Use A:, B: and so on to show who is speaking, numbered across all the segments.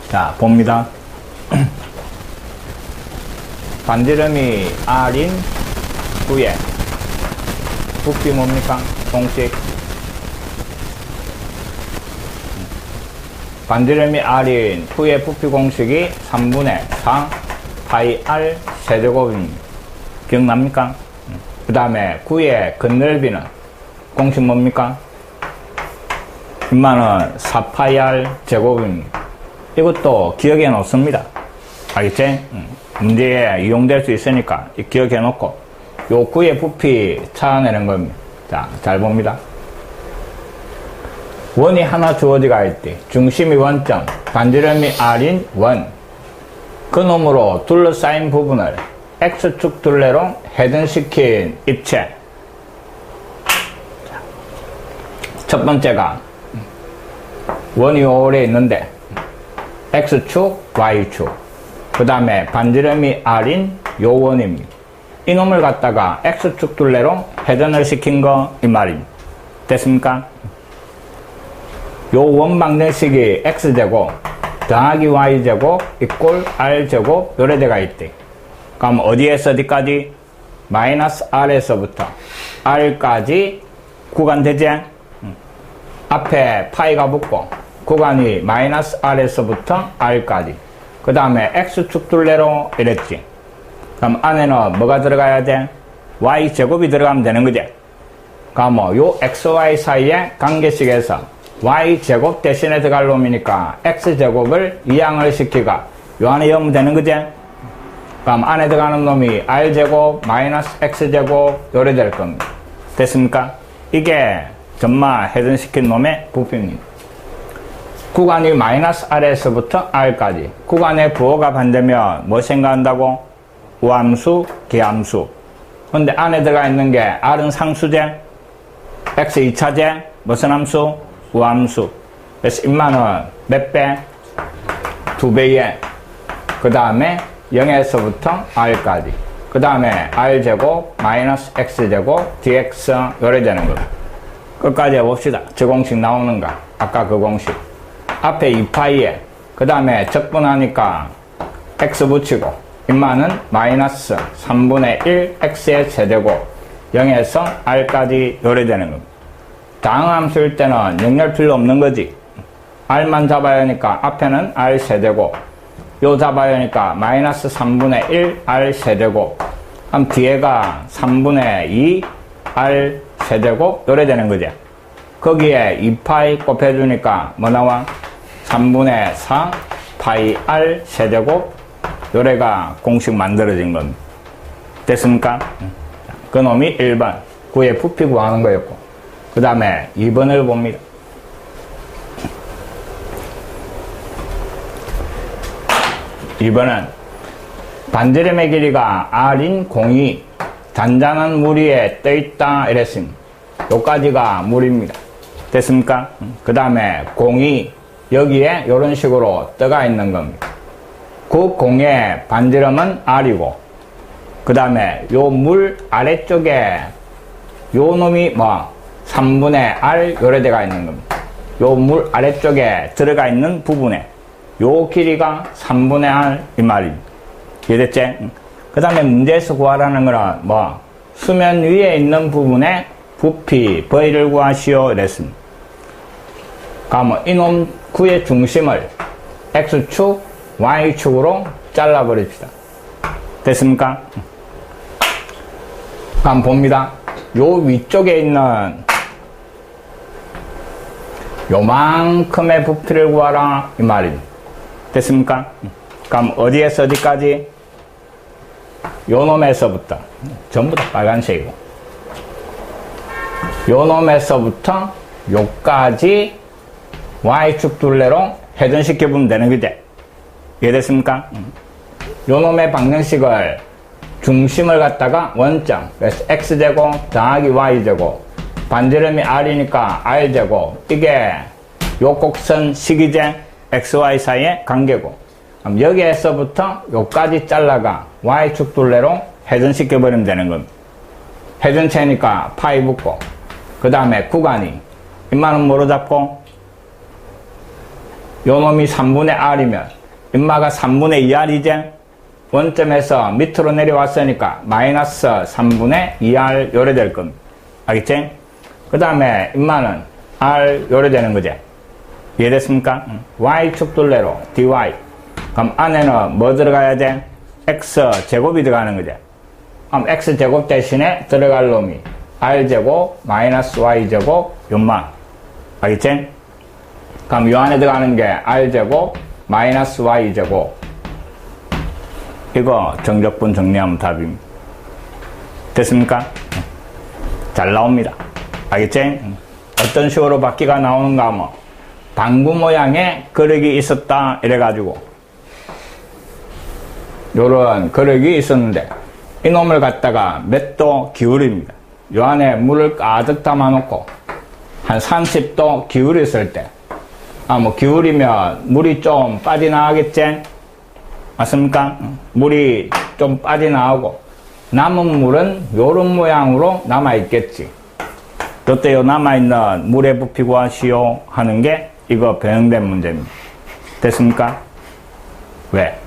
A: 자, 봅니다. 반지름이 R인 후에 부피 뭡니까? 공식. 반지름이 R인 후의 부피 공식이 3분의 4 파이 R 세제곱입니다. 기억납니까? 그 다음에 구의 건널비는 공식 뭡니까? 인마는 4파이 R 제곱입니다. 이것도 기억해 놓습니다. 알겠지? 문제에 이용될 수 있으니까 기억해 놓고 요 구의 부피 찾아내는 겁니다. 자, 잘 봅니다. 원이 하나 주어지가 있을 때 중심이 원점, 반지름이 R인 원, 그 놈으로 둘러싸인 부분을 X축 둘레로 해등시킨 입체. 첫 번째가 원이 오래 있는데 X축, Y축, 그 다음에 반지름이 R인 요 원입니다. 이놈을 갖다가 X축 둘레로 회전을 시킨 거 이 말입니다. 됐습니까? 요 원 방정식이 X제곱 더하기 Y제곱 이꼴 R제곱 요래돼가 있대. 그럼 어디에서 어디까지? 마이너스 R에서부터 R까지 구간 되지? 앞에 파이가 붙고 구간이 마이너스 R에서부터 R까지. 그 다음에 X축 둘레로 이랬지. 그럼 안에는 뭐가 들어가야 돼? Y제곱이 들어가면 되는 거지. 그럼 요 XY 사이의 관계식에서 Y제곱 대신에 들어갈 놈이니까 X제곱을 이항을 시키가 요 안에 넣으면 되는 거지. 그럼 안에 들어가는 놈이 R제곱 마이너스 X제곱 요래 될 겁니다. 됐습니까? 이게 전마 해전시킨 놈의 부피입니다. 구간이 마이너스 R에서부터 R까지. 구간의 부호가 반대면 뭐 생각한다고? 우함수, 기함수. 근데 안에 들어가 있는 게 R은 상수제, X 2차제, 무슨 함수? 우함수. 그래서 인마는 몇 배? 2배에. 그 다음에 0에서부터 R까지. 그 다음에 R제곱 마이너스 X제곱 dx 요래 되는 겁니다. 끝까지 해봅시다. 저 공식 나오는가? 아까 그 공식. 앞에 2파이에 그 다음에 적분하니까 x 붙이고 인마는 마이너스 3분의 1 x의 세제곱 0에서 r까지 요래되는 겁니다. 다음 함수일 때는 영렬 필요 없는 거지. r만 잡아야 하니까 앞에는 r 세제곱 요 잡아야 하니까 마이너스 3분의 1 r 세제곱 그럼 뒤에가 3분의 2 r 세제곱 요래되는 거지. 거기에 2파이 곱해주니까 뭐 나와? 3분의 4 파이 r 세제곱 요래가 공식 만들어진 겁니다. 됐습니까? 그 놈이 1번 구의 부피 구하는 거였고 그 다음에 2번을 봅니다. 2번은 반지름의 길이가 r인 공이 잔잔한 물 위에 떠있다 이랬습니다. 요까지가 물입니다. 됐습니까? 그 다음에 공이 여기에 이런 식으로 떠가 있는 겁니다. 그 공의 반지름은 R이고 그 다음에 요 물 아래쪽에 요 놈이 뭐 3분의 R 요래돼가 있는 겁니다. 요 물 아래쪽에 들어가 있는 부분에 요 길이가 3분의 R 이 말입니다. 이해됐지? 그 다음에 문제에서 구하라는 거는 뭐 수면 위에 있는 부분에 부피 V를 구하시오 이랬습니다. 그러면 이놈 구의 중심을 X축, Y축으로 잘라버립시다. 됐습니까? 그럼 봅니다. 요 위쪽에 있는 요만큼의 부피를 구하라 이 말입니다. 됐습니까? 그럼 어디에서 어디까지? 요 놈에서부터 전부 다 빨간색이고 요 놈에서부터 요까지 Y축 둘레로 회전시켜보면 되는 거지. 이해됐습니까? 요 놈의 방정식을 중심을 갖다가 원점 그래서 X제곱 더하기 Y제곱 반지름이 R이니까 R제곱 이게 요 곡선 식이제 XY 사이의 관계고 그럼 여기에서부터 요까지 잘라가 Y축 둘레로 회전시켜버리면 되는 겁니다. 회전체니까 파이 붙고 그 다음에 구간이 인마는 뭐로 잡고 요 놈이 3분의 R이면 인마가 3분의 2R이지? 원점에서 밑으로 내려왔으니까 마이너스 3분의 2R 요래 될 겁니다. 알겠지? 그 다음에 인마는 R 요래 되는 거지? 이해됐습니까? Y축 둘레로 dy. 그럼 안에는 뭐 들어가야 돼? X제곱이 들어가는 거지? 그럼 X제곱 대신에 들어갈 놈이 R제곱 마이너스 Y제곱 요만. 알겠지? 그럼 요 안에 들어가는 게 R제곱 마이너스 Y제곱. 이거 정적분 정리하면 답입니다. 됐습니까? 잘 나옵니다. 알겠지? 어떤 식으로 바퀴가 나오는가 하면 방구 모양의 그릇이 있었다 이래가지고 요런 그릇이 있었는데 이놈을 갖다가 몇 도 기울입니다. 요 안에 물을 가득 담아놓고 한 30도 기울였을 때 뭐 기울이면 물이 좀 빠져나가겠지? 맞습니까? 물이 좀 빠져나오고 남은 물은 요런 모양으로 남아있겠지. 그때 요 남아있는 물의 부피 구하시오 하는 게 이거 변형된 문제입니다. 됐습니까? 왜?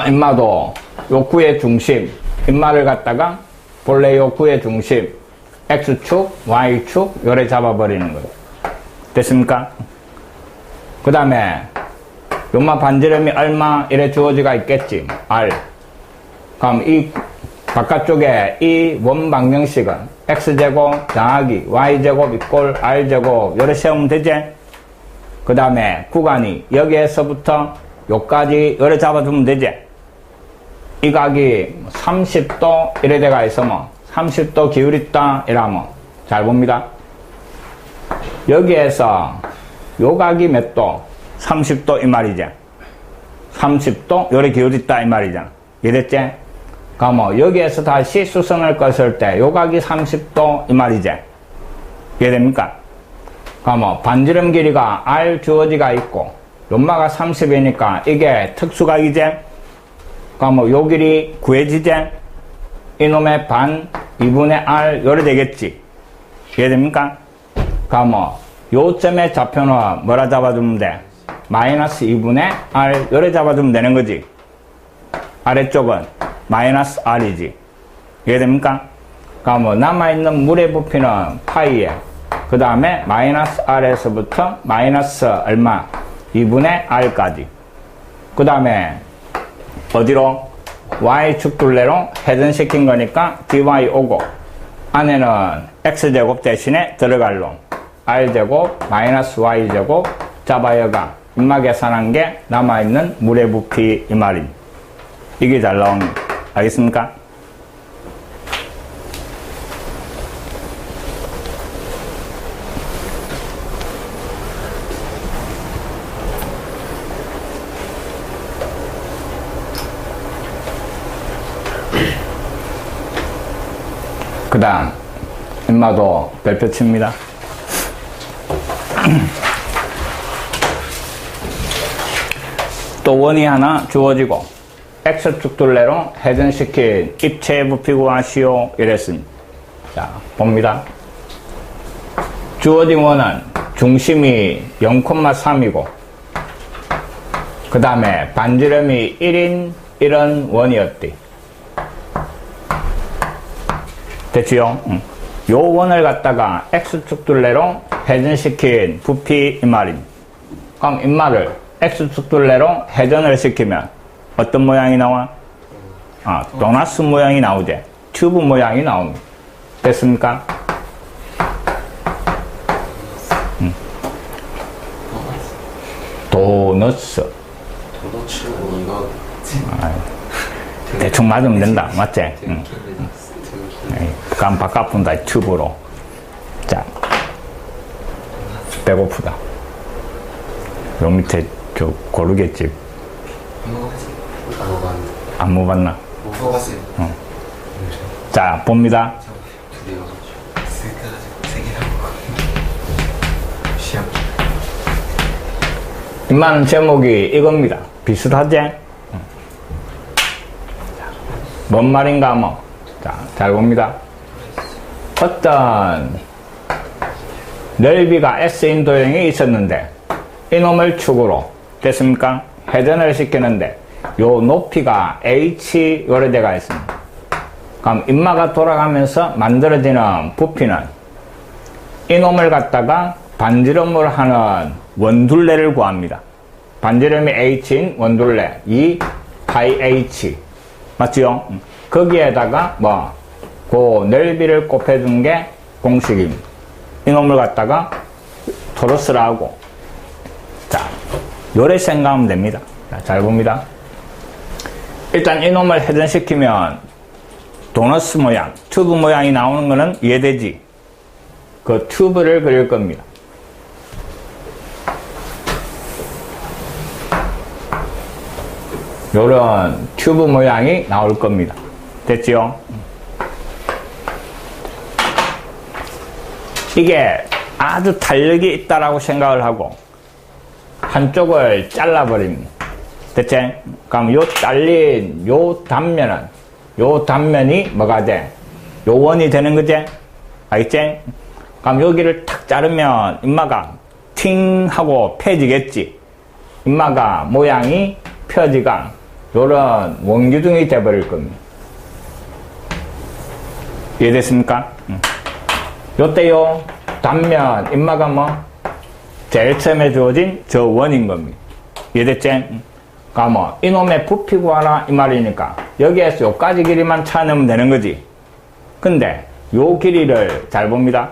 A: 인마도 요 구의 중심, 인마를 갖다가 본래 요 구의 중심 X축, Y축 요래 잡아버리는 거예요. 됐습니까? 그 다음에 요마 반지름이 얼마 이래 주어지가 있겠지. R. 그럼 이 바깥쪽에 이 원 방정식은 X제곱 더하기 Y제곱 이꼴 R제곱 요래 세우면 되지? 그 다음에 구간이 여기에서부터 요까지 요래 잡아두면 되지? 이 각이 30도 이래 돼가 있으면 30도 기울였다 이러면 잘 봅니다. 여기에서 요 각이 몇 도? 30도 이 말이지. 30도 요래 기울였다 이 말이잖아. 이랬지? 그럼 여기에서 다시 수선을 껐을 때 요 각이 30도 이 말이지. 이해됩니까? 그럼 반지름 길이가 R 주어지가 있고 연마가 30이니까 이게 특수각이지? 그럼 요 길이 구해지지? 이놈의 반 2분의 R 요래 되겠지. 이해됩니까? 그럼 요점의 좌표는 뭐라 잡아두면 돼? 마이너스 2분의 R 요래 잡아두면 되는 거지. 아래쪽은 마이너스 R이지. 이해됩니까? 그럼 남아있는 물의 부피는 파이에 그 다음에 마이너스 R에서부터 마이너스 얼마? 2분의 R까지. 그 다음에 어디로? Y축 둘레로 회전시킨 거니까 dy 오고 안에는 X제곱 대신에 들어갈 놈 R제곱 마이너스 Y제곱 잡아여가 인마 계산한 게 남아있는 물의 부피 이 말입니다. 이게 잘 나옵니다. 알겠습니까? 그 다음 인마도 별표 칩니다. 또 원이 하나 주어지고 X축 둘레로 회전시킨 입체의 부피 구하시오 이랬습니다. 자 봅니다. 주어진 원은 중심이 0,3이고 그 다음에 반지름이 1인 이런 원이었대. 됐지요? 요 원을 갖다가 X축 둘레로 회전시킨 부피 이 말입니다. 그럼 인마를 X축 둘레로 회전을 시키면 어떤 모양이 나와? 도너스 모양이 나오지. 튜브 모양이 나옵니다. 됐습니까? 도너스. 대충 맞으면 된다. 맞지? 그럼 바깥분다 튜브로. 자, 배고프다. 요 밑에 저 고르겠지. 안 먹어봤나?
B: 먹어봤어요.
A: 자, 봅니다. 인마는 제목이 이겁니다. 비슷하지? 뭔 말인가 하면 자, 잘 봅니다. 어떤 넓이가 S인 도형이 있었는데 이놈을 축으로 됐습니까? 회전을 시키는데 요 높이가 h 요래대가 있습니다. 그럼 인마가 돌아가면서 만들어지는 부피는 이놈을 갖다가 반지름으로 하는 원둘레를 구합니다. 반지름이 h인 원둘레 2 파이 h 맞지요? 거기에다가 그 넓이를 곱해준 게 공식입니다. 이놈을 갖다가 토러스라 하고, 자, 요래 생각하면 됩니다. 자, 잘 봅니다. 일단 이놈을 회전시키면 도너스 모양, 튜브 모양이 나오는 거는 이해되지? 그 튜브를 그릴 겁니다. 요런 튜브 모양이 나올 겁니다. 됐지요? 이게 아주 탄력이 있다라고 생각을 하고 한쪽을 잘라버립니다. 됐지? 그럼 요 잘린 요 단면이 뭐가 돼? 요 원이 되는 거지? 알겠지? 그럼 여기를 탁 자르면 인마가 팅 하고 펴지겠지? 인마가 모양이 펴지가 요런 원기둥이 돼버릴 겁니다. 이해됐습니까? 요때요 단면 인마가 제일 처음에 주어진 저 원인 겁니다. 이해됐지? 그러면 이놈의 부피 구하라 이 말이니까 여기에서 요까지 길이만 찾으면 되는 거지. 근데 요 길이를 잘 봅니다.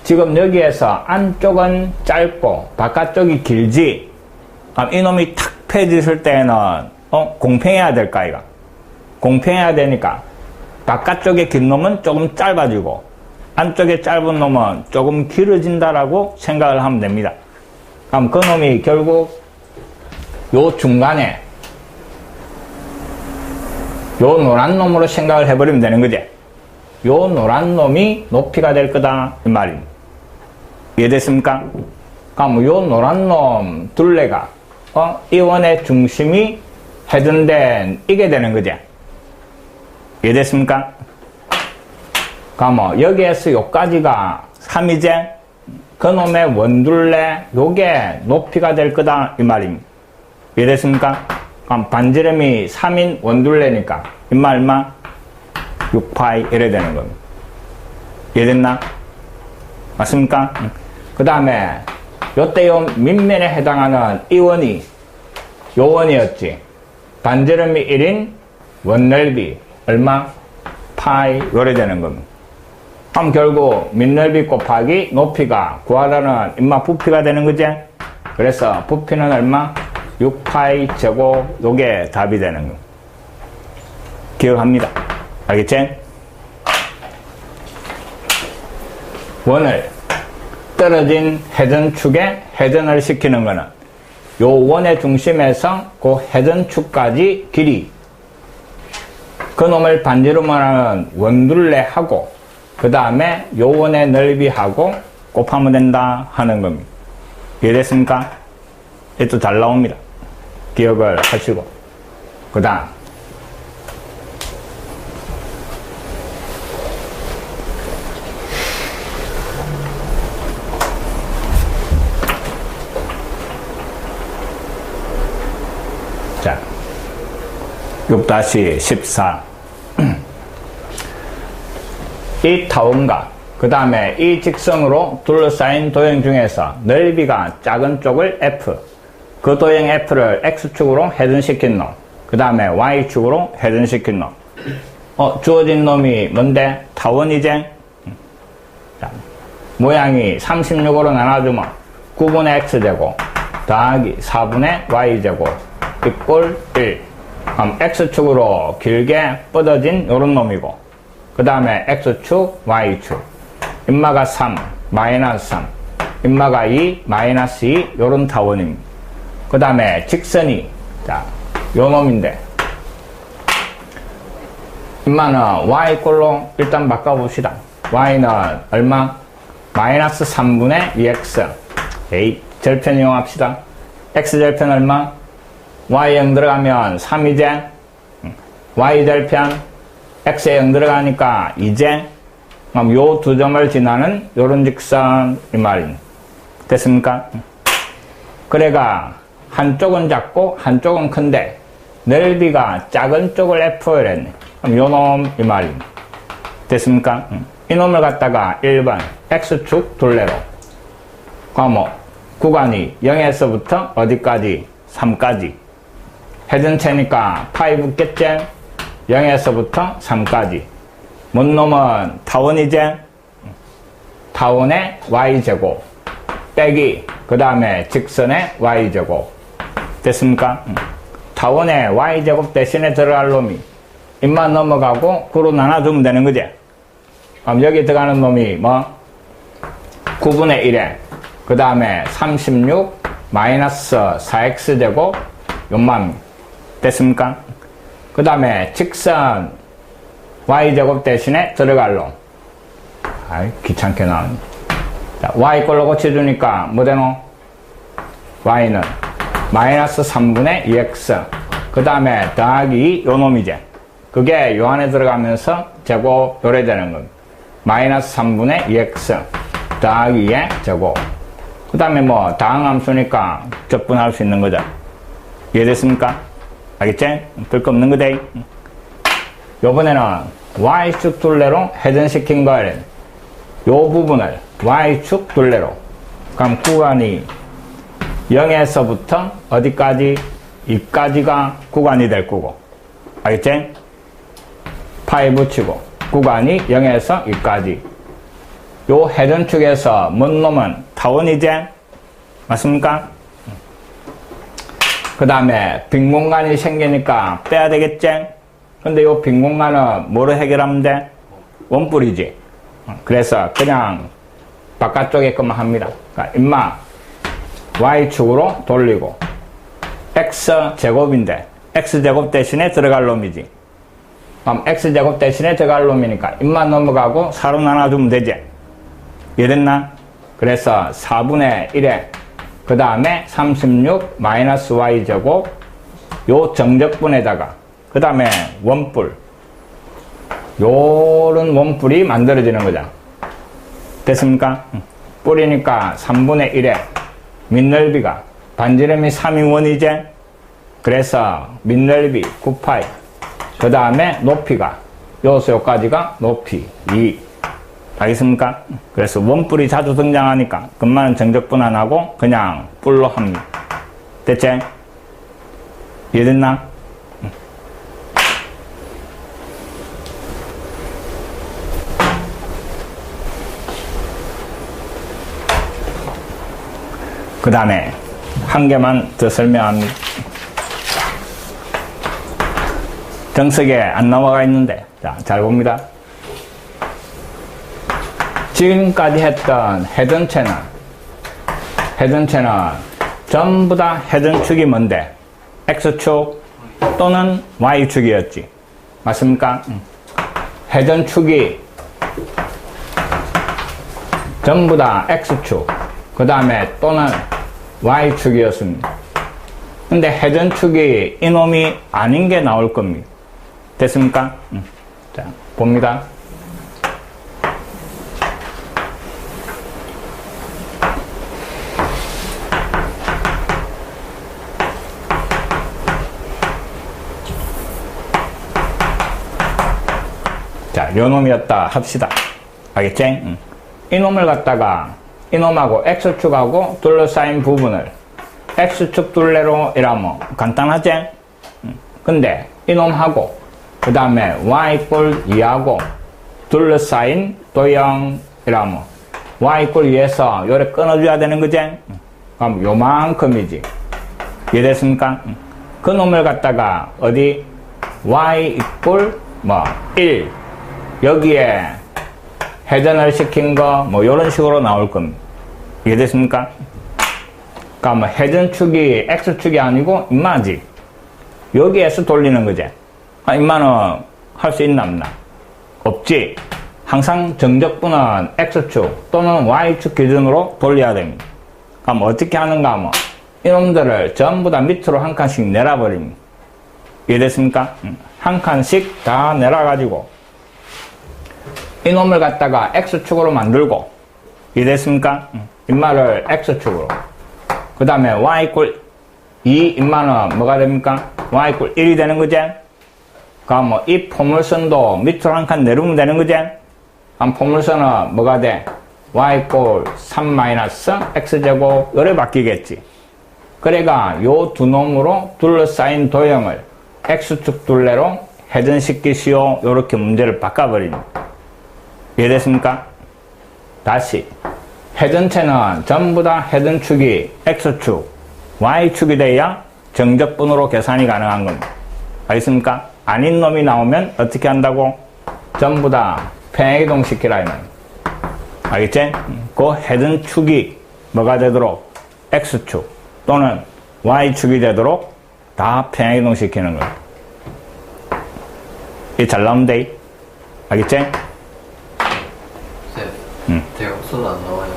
A: 지금 여기에서 안쪽은 짧고 바깥쪽이 길지. 그럼 이놈이 탁 펴졌을 때는 공평해야 될까 이가. 공평해야 되니까 바깥쪽에 긴 놈은 조금 짧아지고 안쪽에 짧은 놈은 조금 길어진다라고 생각을 하면 됩니다. 그럼 그 놈이 결국 요 중간에 요 노란 놈으로 생각을 해버리면 되는 거지. 요 노란 놈이 높이가 될 거다 이 말입니다. 이해됐습니까? 그럼 요 노란 놈 둘레가 이 원의 중심이 회전된 이게 되는 거지. 이해됐습니까? 그럼 여기에서 요까지가 3이제 그놈의 원둘레 요게 높이가 될 거다 이 말입니다. 이해됐습니까? 그럼 반지름이 3인 원둘레니까 얼마? 6파이 이래 되는 겁니다. 이해됐나? 맞습니까? 그 다음에 요때 요 밑면에 해당하는 이 원이 요 원이었지. 반지름이 1인 원넓이 얼마? 파이 요래 되는 겁니다. 그럼 결국 밑넓이 곱하기 높이가 구하라는 인마 부피가 되는 거지. 그래서 부피는 얼마? 6파이 제곱 요게 답이 되는 거 기억합니다. 알겠지? 원을 떨어진 회전축에 회전을 시키는 거는 요 원의 중심에서 그 회전축까지 길이 그놈을 반지름으로 하는 원둘레하고 그 다음에 요 원의 넓이하고 곱하면 된다 하는 겁니다. 이해됐습니까? 이것도 잘 나옵니다. 기억을 하시고 그 다음 자 6-14 이 타원과 그 다음에 이 직선으로 둘러싸인 도형 중에서 넓이가 작은 쪽을 F 그 도형 F를 X축으로 회전시킨 놈 그 다음에 Y축으로 회전시킨 놈 주어진 놈이 뭔데? 타원이제? 자, 모양이 36으로 나눠주면 9분의 X제곱 더하기 4분의 Y제곱 이꼴 1 그럼 X축으로 길게 뻗어진 요런 놈이고 그 다음에 X축, Y축 인마가 3, 마이너스 3 인마가 2, 마이너스 2 요런 타원입니다. 그 다음에 직선이 자, 요 놈인데 인마는 Y꼴로 일단 바꿔봅시다. Y는 얼마? 마이너스 3분의 2X 절편 이용합시다. X절편 얼마? Y 0 들어가면 3이제 Y절편 X에 0 들어가니까 2제 그럼 요 두 점을 지나는 요런 직선 이 말입니다. 됐습니까? 그래가 한쪽은 작고 한쪽은 큰데 넓이가 작은 쪽을 F를 했네. 그럼 요놈 이 말입니다. 됐습니까? 이놈을 갖다가 1번 X축 둘레로 그럼 구간이 0에서부터 어디까지? 3까지 회전체니까 파이 붙겠지? 0에서부터 3까지 뭔 놈은 타원이지? 타원의 Y제곱 빼기 그 다음에 직선의 Y제곱 됐습니까? 타원의 Y제곱 대신에 들어갈 놈이 입만 넘어가고 9로 나눠주면 되는 거지. 그럼 여기 들어가는 놈이 뭐? 9분의 1에 그 다음에 36 마이너스 4x제곱 요만 됐습니까? 그 다음에 직선 y제곱 대신에 들어갈 놈. 아이 귀찮게 나오네. 자, y 걸로 고쳐주니까 뭐 되노? y는 마이너스 3분의 2x 그 다음에 더하기 요 놈이지. 그게 요 안에 들어가면서 제곱 요래 되는 겁니다. 마이너스 3분의 2x 더하기 2의 제곱 그 다음에 뭐 다항함수니까 적분할 수 있는 거죠. 이해됐습니까? 알겠지? 별 거 없는 거대. 요번에는 Y축 둘레로 회전시킨 거를 요 부분을 Y축 둘레로 그럼 구간이 0에서부터 어디까지? 2까지가 구간이 될 거고 알겠지? 파이 붙이고 구간이 0에서 2까지 요 회전축에서 먼 놈은 타원이지? 맞습니까? 그 다음에 빈 공간이 생기니까 빼야 되겠지? 근데 요 빈 공간은 뭐로 해결하면 돼? 원뿔이지. 그래서 그냥 바깥쪽에 것만 합니다. 그러니까 임마 Y축으로 돌리고 X제곱인데 X제곱 대신에 들어갈 놈이지. 그럼 X제곱 대신에 들어갈 놈이니까 임만 넘어가고 4로 나눠주면 되지. 이해됐나? 그래서 4분의 1에 그 다음에 36 마이너스 Y제곱 요 정적분에다가 그 다음에 원뿔 요런 원뿔이 만들어지는 거죠. 됐습니까? 뿔이니까 3분의 1에 밑넓이가 반지름이 3이 원이지. 그래서 밑넓이 9파이 그 다음에 높이가 요수 요까지가 높이 2 알겠습니까? 그래서 원뿔이 자주 등장하니까 그것만은 정적분 안 하고 그냥 뿔로 합니다. 됐지? 이해됐나? 그 다음에 한 개만 더 설명합니다. 정석에 안 넘어가 있는데 자, 잘 봅니다. 지금까지 했던 회전체는 전부 다 회전축이 뭔데? X축 또는 Y축이었지. 맞습니까? 회전축이 전부 다 X축 그 다음에 또는 Y축이었습니다. 근데 회전축이 이놈이 아닌 게 나올 겁니다. 됐습니까? 자, 봅니다. 자, 요 놈이었다 합시다. 알겠지? 이놈을 갖다가 이놈하고 X축하고 둘러싸인 부분을 X축 둘레로 이라면 간단하지? 근데 이놈하고 그 다음에 Y꼴 2하고 둘러싸인 도형이라면 Y꼴 2에서 요래 끊어줘야 되는 거지? 그럼 요만큼이지. 이해됐습니까? 그 놈을 갖다가 어디 Y 이꼴 뭐 1 여기에 회전을 시킨 거 뭐 요런 식으로 나올 겁니다. 이해됐습니까? 그러니까 뭐 회전축이 X축이 아니고 임마지. 여기에서 돌리는 거지. 아, 임마는 할 수 있나 없나? 없지. 항상 정적분은 X축 또는 Y축 기준으로 돌려야 됩니다. 그럼 어떻게 하는가 하면 이놈들을 전부 다 밑으로 한 칸씩 내려버립니다. 이해됐습니까? 한 칸씩 다 내려가지고 이놈을 갖다가 X축으로 만들고 이해됐습니까? 임마를 X축으로 그 다음에 y 이꼴 2 임마는 뭐가 됩니까? y 이꼴 1이 되는 거지? 그럼 뭐 이 포물선도 밑으로 한 칸 내려오면 되는 거지? 그럼 포물선은 뭐가 돼? y 이꼴 3 마이너스 x제곱 요래 바뀌겠지. 그래가 요 두 놈으로 둘러싸인 도형을 x축 둘레로 회전시키시오. 요렇게 문제를 바꿔버립니다. 이해됐습니까? 다시 회전체는 전부 다 회전축이 x축, y축이 돼야 정적분으로 계산이 가능한 겁니다. 알겠습니까? 아닌 놈이 나오면 어떻게 한다고? 전부 다 평행이동시키라 이 말입니다. 알겠지? 그 회전축이 뭐가 되도록 x축 또는 y축이 되도록 다 평행이동시키는 거예요. 이게 잘 나오면 돼. 알겠지?
B: 쌤, 대각선 안 나와요.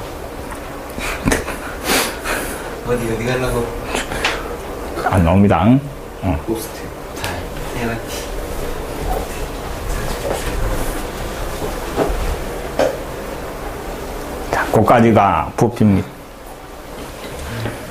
B: 어디 가려고?
A: 안 나옵니다.
B: 고스트. 잘 해야지.
A: 자, 그까지가 부피입니다.